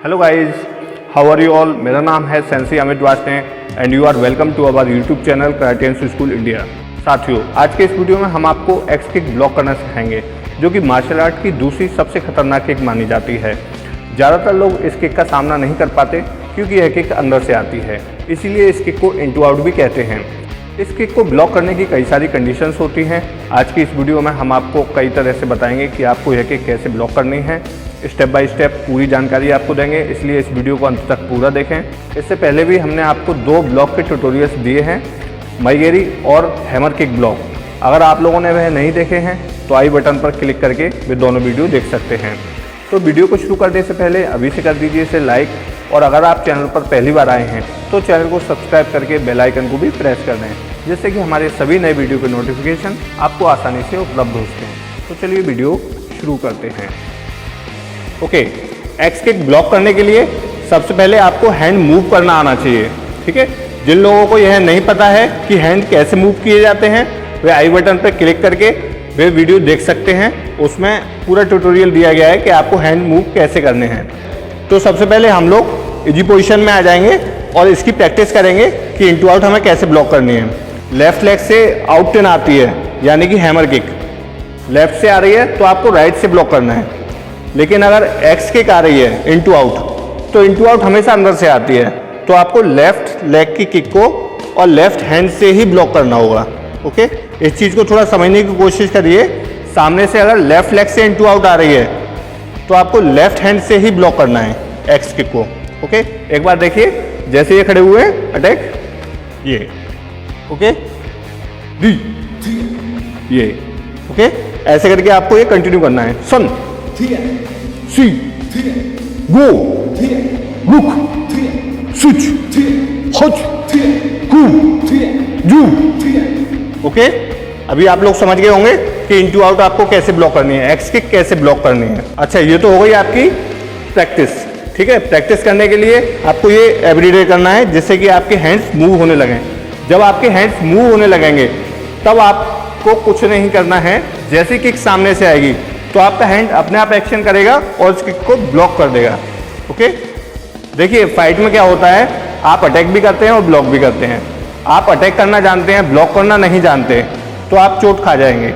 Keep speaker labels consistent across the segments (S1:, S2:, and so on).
S1: Hello guys, how are you all. मेरा नाम है sensei Amit Vaste and you are welcome to our YouTube channel karate school India. साथियों, आज के इस वीडियो में हम आपको एक्स किक ब्लॉक करना सिखाएंगे, जो कि मार्शल आर्ट की दूसरी सबसे खतरनाक किक मानी जाती है। ज़्यादातर लोग इस किक का सामना नहीं कर पाते क्योंकि यह किक अंदर से आती है, इसीलिए इस किक को इनटू आउट भी कहते हैं। इस किक को ब्लॉक करने की कई सारी कंडीशंस होती हैं। आज की इस वीडियो में हम आपको कई तरह से बताएंगे कि आपको यह किक कैसे ब्लॉक करनी है। स्टेप बाय स्टेप पूरी जानकारी आपको देंगे, इसलिए इस वीडियो को अंत तक पूरा देखें। इससे पहले भी हमने आपको 2 ब्लॉक के ट्यूटोरियल्स दिए हैं, माइगेरी और हैमर किक ब्लॉक। अगर आप लोगों ने वह नहीं देखे हैं तो आई बटन पर क्लिक करके वे दोनों वीडियो देख सकते हैं। तो वीडियो को शुरू करने से पहले अभी से कर दीजिए इसे लाइक, और अगर आप चैनल पर पहली बार आए हैं तो चैनल को सब्सक्राइब करके बेल आइकन को भी प्रेस कर दें, जिससे कि हमारे सभी नए वीडियो के नोटिफिकेशन आपको आसानी से उपलब्ध हो सकें। तो चलिए वीडियो शुरू करते हैं। ओके, एक्स किक ब्लॉक करने के लिए सबसे पहले आपको हैंड मूव करना आना चाहिए। ठीक है, जिन लोगों को यह नहीं पता है कि हैंड कैसे मूव किए जाते हैं, वे आई बटन पर क्लिक करके वे वीडियो देख सकते हैं। उसमें पूरा ट्यूटोरियल दिया गया है कि आपको हैंड मूव कैसे करने हैं। तो सबसे पहले हम लोग इजी पोजीशन में आ जाएंगे और इसकी प्रैक्टिस करेंगे कि इनटू आउट हमें कैसे ब्लॉक करनी है। लेफ्ट लेग से आउट इन आती है, यानी कि हैमर किक लेफ्ट से आ रही है तो आपको राइट से ब्लॉक करना है। लेकिन अगर एक्स किक आ रही है इनटू आउट, तो इनटू आउट हमेशा अंदर से आती है, तो आपको लेफ्ट लेग की किक को और लेफ्ट हैंड से ही ब्लॉक करना होगा। ओके, इस चीज़ को थोड़ा समझने की कोशिश करिए। सामने से अगर लेफ्ट लेग से इनटू आउट आ रही है तो आपको लेफ्ट हैंड से ही ब्लॉक करना है एक्स किक को। ओके, एक बार देखिए, जैसे ये खड़े हुए हैं अटैक, ये ओके डी, ये ओके, ऐसे करके आपको ये कंटिन्यू करना है। सन सी गो रुक स्विच हच कू जू। ओके, अभी आप लोग समझ गए होंगे कि इनटू आउट आपको कैसे ब्लॉक करनी है, एक्स किक कैसे ब्लॉक करनी है। अच्छा, ये तो हो गई आपकी प्रैक्टिस। ठीक है, प्रैक्टिस करने के लिए आपको ये एवरीडे करना है, जिससे कि आपके हैंड्स मूव होने लगें। जब आपके हैंड्स मूव होने लगेंगे तब आपको कुछ नहीं करना है। जैसी किक सामने से आएगी तो आपका हैंड अपने आप एक्शन करेगा और उस किक को ब्लॉक कर देगा। ओके, देखिए फाइट में क्या होता है, आप अटैक भी करते हैं और ब्लॉक भी करते हैं। आप अटैक करना जानते हैं, ब्लॉक करना नहीं जानते, तो आप चोट खा जाएंगे।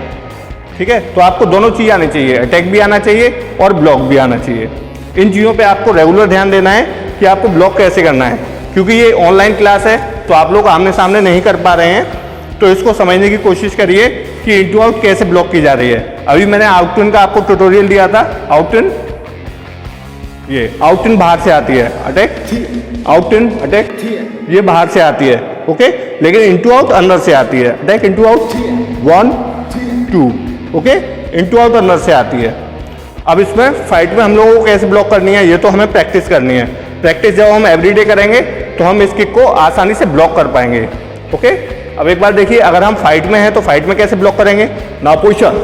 S1: ठीक है, तो आपको दोनों चीज़ आनी चाहिए, अटैक भी आना चाहिए और ब्लॉक भी आना चाहिए। इन चीज़ों पे आपको रेगुलर ध्यान देना है कि आपको ब्लॉक कैसे करना है, क्योंकि ये ऑनलाइन क्लास है तो आप लोग आमने सामने नहीं कर पा रहे हैं। तो इसको समझने की कोशिश करिए कि इनटू आउट कैसे ब्लॉक की जा रही है। अभी मैंने आउट इन का आपको ट्यूटोरियल दिया था। आउट इन, ये आउट इन बाहर से आती है, अटैक आउट इन अटैक ये बाहर से आती है। ओके, लेकिन इनटू आउट अंदर से आती है, attack into out 1 2। Okay, into out अंदर से आती है। अब इसमें फाइट में हम लोगों को कैसे ब्लॉक करनी है, ये तो हमें प्रैक्टिस करनी है। प्रैक्टिस जब हम एवरीडे करेंगे तो हम इस किक को आसानी से ब्लॉक कर पाएंगे। ओके, अब एक बार देखिए, अगर हम फाइट में हैं तो फाइट में कैसे ब्लॉक करेंगे। नाउ पोजीशन,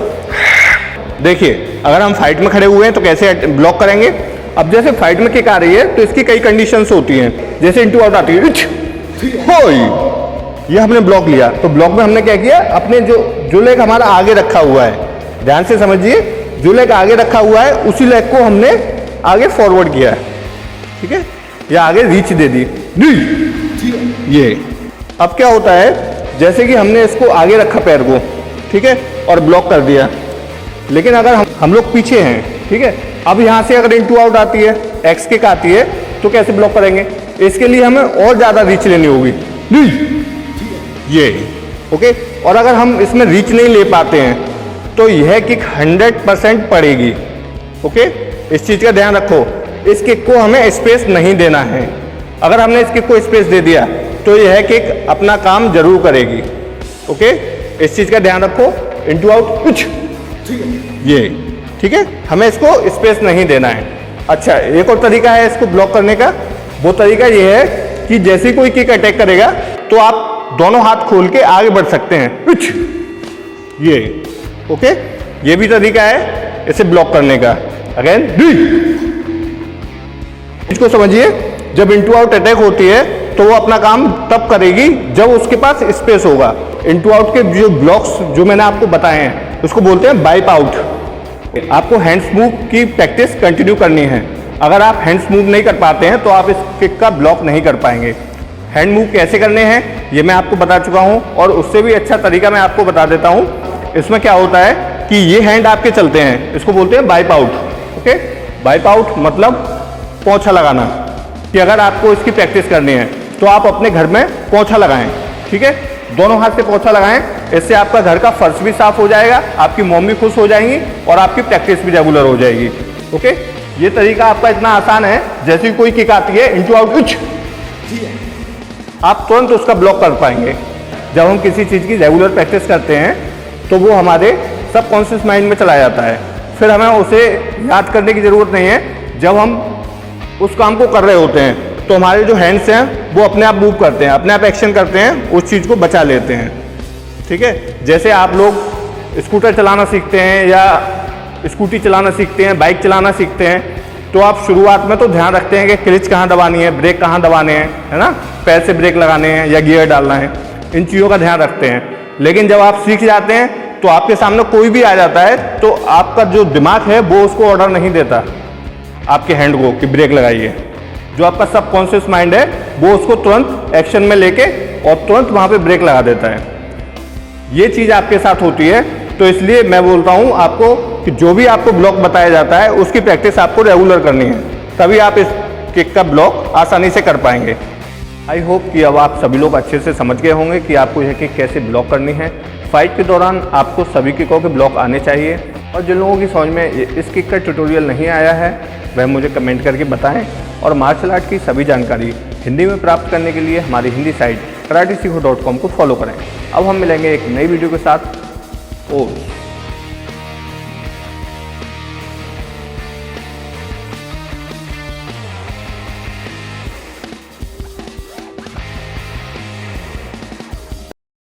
S1: देखिए अगर हम फाइट में खड़े हुए हैं तो कैसे ब्लॉक करेंगे। अब जैसे फाइट में किक आ रही है तो इसकी कई कंडीशंस होती हैं। जैसे इनटू आउट आती है, ये हमने ब्लॉक लिया, तो ब्लॉक में हमने क्या किया, अपने जो लेग हमारा आगे रखा हुआ है, ध्यान से समझिए, जो लेग आगे रखा हुआ है उसी लेग को हमने आगे फॉरवर्ड किया है। ठीक है, या आगे रीच दे दी, ये। अब क्या होता है, जैसे कि हमने इसको आगे रखा पैर को, ठीक है, और ब्लॉक कर दिया। लेकिन अगर हम लोग पीछे हैं, ठीक है, अब यहाँ से अगर इनटू आउट आती है, एक्स किक आती है, तो कैसे ब्लॉक करेंगे। इसके लिए हमें और ज़्यादा रीच लेनी होगी, ये ओके। और अगर हम इसमें रीच नहीं ले पाते हैं तो यह किक 100% पड़ेगी। ओके, इस चीज़ का ध्यान रखो, इस किक को हमें स्पेस नहीं देना है। अगर हमने इस किक को स्पेस दे दिया तो यह किक अपना काम जरूर करेगी। ओके, इस चीज़ का ध्यान रखो। इनटू आउट कुछ, ये ठीक है, हमें इसको स्पेस नहीं देना है। अच्छा, एक और तरीका है इसको ब्लॉक करने का। वो तरीका ये है कि जैसे कोई किक अटैक करेगा तो आप दोनों हाथ खोल के आगे बढ़ सकते हैं, कुछ ये। ओके, ये भी तरीका है इसे ब्लॉक करने का। अगेन इसको समझिए, जब इनटू आउट अटैक होती है तो वो अपना काम तब करेगी जब उसके पास स्पेस होगा। इनटू आउट के जो ब्लॉक्स जो मैंने आपको बताए हैं उसको बोलते हैं वाइप आउट। आपको हैंड्स मूव की प्रैक्टिस कंटिन्यू करनी है। अगर आप हैंड्स मूव नहीं कर पाते हैं तो आप इस किक का ब्लॉक नहीं कर पाएंगे। हैंड मूव कैसे करने हैं ये मैं आपको बता चुका हूं, और उससे भी अच्छा तरीका मैं आपको बता देता हूं। इसमें क्या होता है कि ये हैंड आपके चलते हैं, इसको बोलते हैं wipe out. Okay, wipe out मतलब पोंछा लगाना, कि अगर आपको इसकी प्रैक्टिस करनी है तो आप अपने घर में पोंछा लगाएं। ठीक है, दोनों हाथ से पोंछा लगाएं, इससे आपका घर का फर्श भी साफ हो जाएगा, आपकी मम्मी खुश हो जाएंगी और आपकी प्रैक्टिस भी रेगुलर हो जाएगी। ओके, ये तरीका आपका इतना आसान है, जैसे कोई किक आती है इंटू आउट कुछ, आप तुरंत उसका ब्लॉक कर पाएंगे। जब हम किसी चीज़ की रेगुलर प्रैक्टिस करते हैं तो वो हमारे सबकॉन्शियस माइंड में चला जाता है, फिर हमें उसे याद करने की ज़रूरत नहीं है। जब हम उस काम को कर रहे होते हैं तो हमारे जो हैंड्स हैं वो अपने आप मूव करते हैं, अपने आप एक्शन करते हैं, उस चीज़ को बचा लेते हैं। ठीक है, जैसे आप लोग स्कूटर चलाना सीखते हैं या स्कूटी चलाना सीखते हैं, बाइक चलाना सीखते हैं, तो आप शुरुआत में तो ध्यान रखते हैं कि क्लच कहाँ दबानी है, ब्रेक कहाँ दबाने हैं, है ना, पैर से ब्रेक लगाने हैं या गियर डालना है, इन चीज़ों का ध्यान रखते हैं। लेकिन जब आप सीख जाते हैं तो आपके सामने कोई भी आ जाता है तो आपका जो दिमाग है वो उसको ऑर्डर नहीं देता आपके हैंड को कि ब्रेक लगाइए। जो आपका सबकॉन्शियस माइंड है वो उसको तुरंत एक्शन में लेके और तुरंत वहाँ पे ब्रेक लगा देता है। ये चीज़ आपके साथ होती है, तो इसलिए मैं बोलता हूँ आपको कि जो भी आपको ब्लॉक बताया जाता है उसकी प्रैक्टिस आपको रेगुलर करनी है, तभी आप इस किक का ब्लॉक आसानी से कर पाएंगे। आई होप कि अब आप सभी लोग अच्छे से समझ गए होंगे कि आपको यह किक कैसे ब्लॉक करनी है। फाइट के दौरान आपको सभी किकों के ब्लॉक आने चाहिए, और जिन लोगों की समझ में इस किक का ट्यूटोरियल नहीं आया है वह मुझे कमेंट करके बताएं। और मार्शल आर्ट की सभी जानकारी हिंदी में प्राप्त करने के लिए हमारी हिंदी साइट karatesikho.com को फॉलो करें। अब हम मिलेंगे एक नई वीडियो के साथ। ओम।